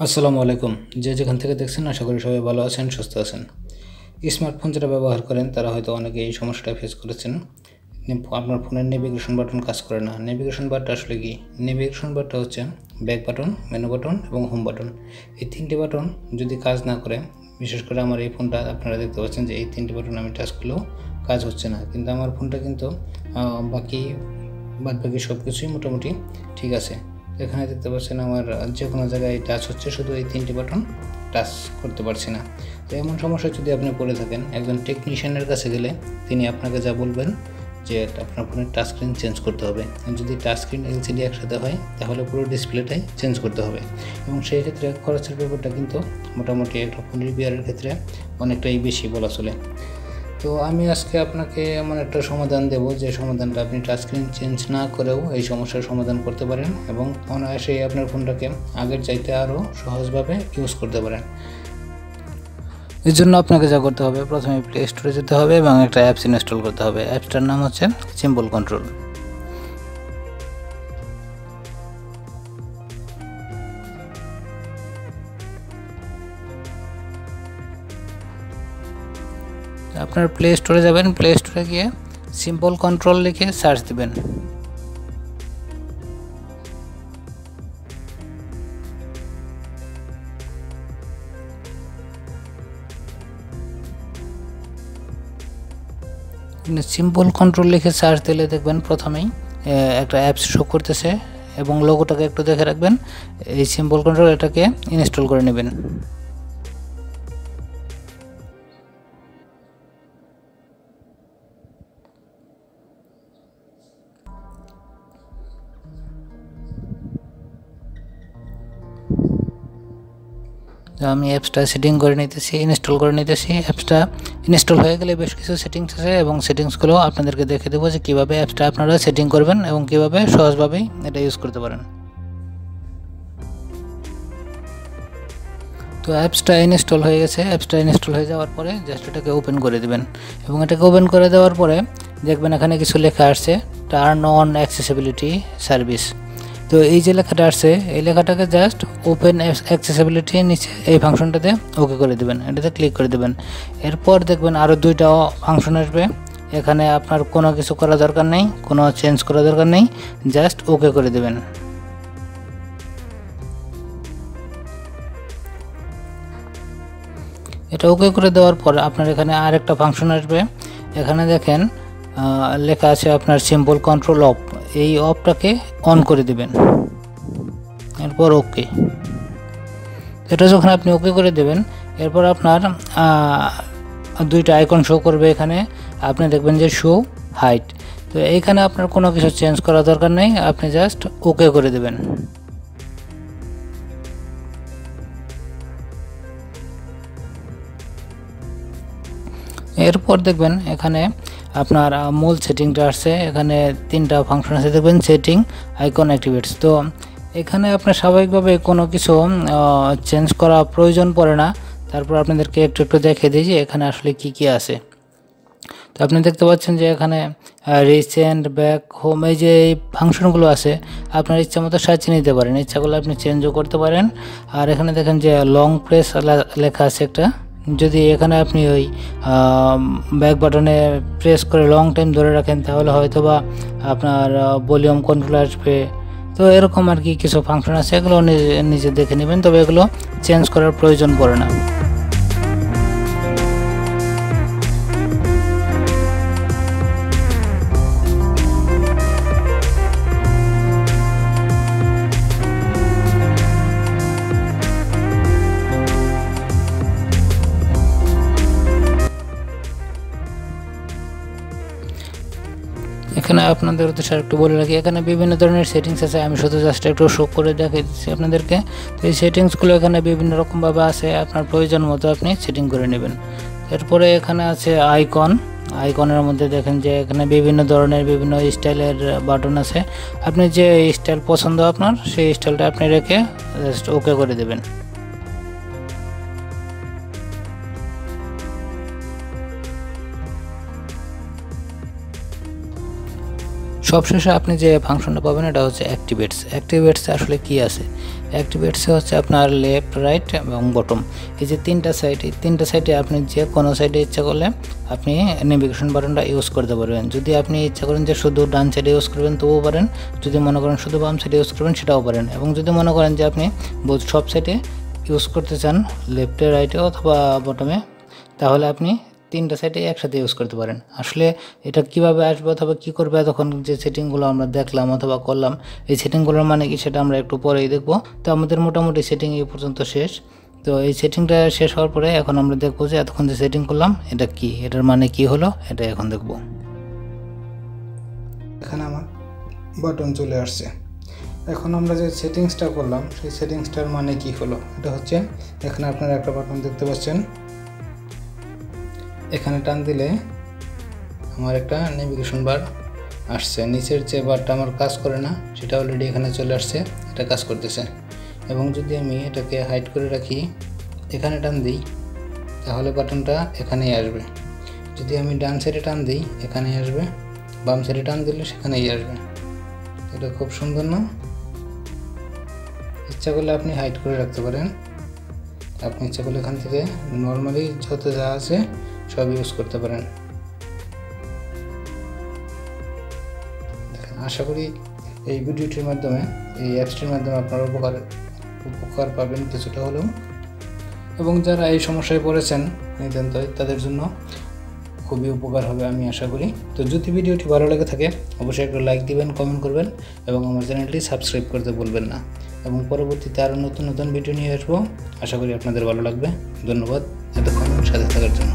আসসালামু আলাইকুম। যে যেখান থেকে দেখছেন আশা করি সবাই ভালো আছেন, সুস্থ আছেন। স্মার্টফোন যারা ব্যবহার করেন তারা হয়তো অনেকে এই সমস্যাটা ফেস করেছেন। আপনার ফোনের নেভিগেশন বাটন কাজ করে না। নেভিগেশন বারটা আসলে কি? নেভিগেশন বারটা হচ্ছে ব্যাক বাটন, মেনু বাটন এবং হোম বাটন। এই তিনটি বাটন যদি কাজ না করে, বিশেষ করে আমার এই ফোনটা আপনারা দেখতে পাচ্ছেন যে এই তিনটি বাটন আমি টাচ করলেও কাজ হচ্ছে না, কিন্তু আমার ফোনটা কিন্তু বাকি সব কিছুই মোটামুটি ঠিক আছে। এখানে দেখতে পাচ্ছেন আমার যে কোনো জায়গায় টাচ হচ্ছে, শুধু এই তিনটি বাটন টাচ করতে পারছি না। তো এমন সমস্যা যদি আপনি পড়ে থাকেন, একজন টেকনিশিয়ানের কাছে গেলে তিনি আপনাকে যা বলবেন যে আপনার ফোনের টাচ স্ক্রিন চেঞ্জ করতে হবে। যদি টাচ স্ক্রিন এলসিডি একসাথে হয় তাহলে পুরো ডিসপ্লেটাই চেঞ্জ করতে হবে, এবং সেই ক্ষেত্রে খরচের ব্যাপারটা কিন্তু মোটামুটি একটা ফোন রিপেয়ারের ক্ষেত্রে অনেকটাই বেশি বলা চলে। তো আমি আজকে আপনাকে এমন একটা সমাধান দেব যে সমাধানটা আপনি টাচ স্ক্রিন চেঞ্জ না করেও এই সমস্যার সমাধান করতে পারেন এবং অনায়াসে আপনার ফোনটাকে আগের চাইতে আরও সহজভাবে ইউজ করতে পারেন। এর জন্য আপনাকে যা করতে হবে, প্রথমে প্লে স্টোরে যেতে হবে এবং একটা অ্যাপস ইনস্টল করতে হবে। অ্যাপসটার নাম হচ্ছে সিম্বল কন্ট্রোল। আপনার প্লে স্টোরে যাবেন, প্লে স্টোরে গিয়ে সিম্বল কন্ট্রোল লিখে সার্চ দিবেন। সিম্বল কন্ট্রোল লিখে সার্চ দিলে দেখবেন প্রথমেই একটা অ্যাপস শো করতেছে এবং লোগোটাকে একটু দেখে রাখবেন। এই সিম্বল কন্ট্রোল এটাকে ইনস্টল করে নেবেন। আমি অ্যাপসটা সেটিং করে নিতেছি, ইনস্টল করে নিতেছি। অ্যাপসটা ইনস্টল হয়ে গেলে বেশ কিছু সেটিংস আছে এবং সেটিংসগুলো আপনাদেরকে দেখে দেবো যে কীভাবে অ্যাপসটা আপনারা সেটিং করবেন এবং কীভাবে সহজভাবেই এটা ইউজ করতে পারেন। তো অ্যাপসটা ইনস্টল হয়ে গেছে। অ্যাপসটা ইনস্টল হয়ে যাওয়ার পরে জাস্ট এটাকে ওপেন করে দেবেন এবং এটাকে ওপেন করে দেওয়ার পরে দেখবেন এখানে কিছু লেখা আসছে, টার্ন অন অ্যাক্সেসিবিলিটি সার্ভিস। তো এই যে লেখাটা আসছে, এই লেখাটাকে জাস্ট ওপেন অ্যাক্সেসিবিলিটি নিচে এই ফাংশনটাতে ওকে করে দেবেন, এটাতে ক্লিক করে দেবেন। এরপর দেখবেন আরও দুইটা ফাংশন আসবে। এখানে আপনার কোনো কিছু করা দরকার নেই, কোনো চেঞ্জ করা দরকার নেই, জাস্ট ওকে করে দেবেন। এটা ওকে করে দেওয়ার পর আপনার এখানে আরেকটা ফাংশন আসবে। এখানে দেখেন লেখা আছে আপনার সিম্বল কন্ট্রোল অফ, এই অফটাকে অন করে দেবেন। এরপর ওকে, এটা যখন আপনি ওকে করে দেবেন, এরপর আপনার দুইটা আইকন শো করবে। এখানে আপনি দেখবেন যে শো হাইট। তো এইখানে আপনার কোনো কিছু চেঞ্জ করা দরকার নেই, আপনি জাস্ট ওকে করে দেবেন। এরপর দেখবেন এখানে আপনার মূল সেটিংটা আসছে। এখানে তিনটা ফাংশন আছে, দেখবেন সেটিং, আইকন, অ্যাক্টিভেটস। তো এখানে আপনার স্বাভাবিকভাবে কোনো কিছু চেঞ্জ করা প্রয়োজন পড়ে না। তারপর আপনাদেরকে একটু একটু দেখিয়ে দিই যে এখানে আসলে কি কি আছে। তো আপনি দেখতে পাচ্ছেন যে এখানে রিসেন্ট, ব্যাক, হোম, এই যে এই ফাংশনগুলো আছে আপনার ইচ্ছা মতো সাজিয়ে নিতে পারেন, ইচ্ছাগুলো আপনি চেঞ্জও করতে পারেন। আর এখানে দেখেন যে লং প্রেস লেখা আছে একটা, যদি এখানে আপনি ওই ব্যাক বাটনে প্রেস করে লং টাইম ধরে রাখেন তাহলে হয়তো বা আপনার ভলিউম কন্ট্রোল আসবে। তো এরকম আর কি কিছু ফাংশন আছে, এগুলো নিজে দেখে নেবেন, তবে এগুলো চেঞ্জ করার প্রয়োজন পড়ে না। এখানে আপনাদের উদ্দেশ্যে একটু বলে রাখি, এখানে বিভিন্ন ধরনের সেটিংস আছে, আমি শুধু জাস্ট একটু শো করে দেখিয়ে দিচ্ছি আপনাদেরকে। তো এই সেটিংসগুলো এখানে বিভিন্ন রকমভাবে আছে, আপনার প্রয়োজন মতো আপনি সেটিং করে নেবেন। এরপরে এখানে আছে আইকন। আইকনের মধ্যে দেখেন যে এখানে বিভিন্ন ধরনের বিভিন্ন স্টাইলের বাটন আছে, আপনি যে স্টাইল পছন্দ আপনার সেই স্টাইলটা আপনি রেখে জাস্ট ওকে করে দেবেন। সবশেষে আপনি যে ফাংশনটা পাবেন এটা হচ্ছে অ্যাক্টিভেটস। অ্যাক্টিভেটসে আসলে কি আছে? অ্যাক্টিভেটসে হচ্ছে আপনার লেফট, রাইট এবং বটম, এই যে তিনটা সাইডে আপনি যে কোনো সাইডে ইচ্ছা করলে আপনি নেভিগেশন বাটনটা ইউজ করতে পারবেন। যদি আপনি ইচ্ছা করেন যে শুধু ডান সাইডে ইউজ করবেন তবুও পারেন, যদি মনে করেন শুধু বাম সাইডে ইউজ করবেন সেটাও পারেন, এবং যদি মনে করেন যে আপনি সব সাইডে ইউজ করতে চান, লেফটে, রাইটে অথবা বটমে, তাহলে আপনি তিনটা সাইডে একসাথে ইউজ করতে পারেন। আসলে এটা কিভাবে আসবে অথবা কী করবে, তখন যে সেটিংগুলো আমরা দেখলাম অথবা করলাম, এই সেটিংগুলোর মানে কি সেটা আমরা একটু পরেই দেখব। তো আমাদের মোটামুটি সেটিং এই পর্যন্ত শেষ। তো এই সেটিংটা শেষ হওয়ার পরে এখন আমরা দেখবো যে এতক্ষণ যে সেটিং করলাম এটা কি, এটার মানে কি হলো, এটা এখন দেখব। এখানে আমার বাটন চলে আসছে। এখন আমরা যে সেটিংসটা করলাম সেই সেটিংসটার মানে কি হলো, এটা হচ্ছে এখানে আপনারা একটা বাটন দেখতে পাচ্ছেন, এখানে টান দিলে আমার একটা নেভিগেশন বার আসছে। নিচের যে বারটা আমার কাজ করে না সেটা অলরেডি এখানে চলে আসছে, এটা কাজ করতেছে। এবং যদি আমি এটাকে হাইড করে রাখি, এখানে টান দিই, তাহলে বাটনটা এখানেই আসবে। যদি আমি ডান সাইডে টান দিই এখানেই আসবে, বাম সাইডে টান দিলে সেখানেই আসবে। এটা খুব সুন্দর না? ইচ্ছা করলে আপনি হাইড করে রাখতে পারেন, আপনি ইচ্ছা করলে এখান থেকে নর্মালি যত যা আছে সব ইউজ করতে পারেন। দেখেন, আশা করি এই ভিডিওটির মাধ্যমে, এই অ্যাপসটির মাধ্যমে আপনারা উপকার পাবেন কিছুটা হলেও, এবং যারা এই সমস্যায় পড়েছেন নিতান্তই তাদের জন্য খুবই উপকার হবে আমি আশা করি। তো যদি ভিডিওটি ভালো লেগে থাকে অবশ্যই একটা লাইক দিবেন, কমেন্ট করবেন এবং আমার চ্যানেলটি সাবস্ক্রাইব করতে ভুলবেন না। এবং পরবর্তীতে আরও নতুন নতুন ভিডিও নিয়ে আসবো, আশা করি আপনাদের ভালো লাগবে। ধন্যবাদ এতক্ষণ সাথে থাকার জন্য।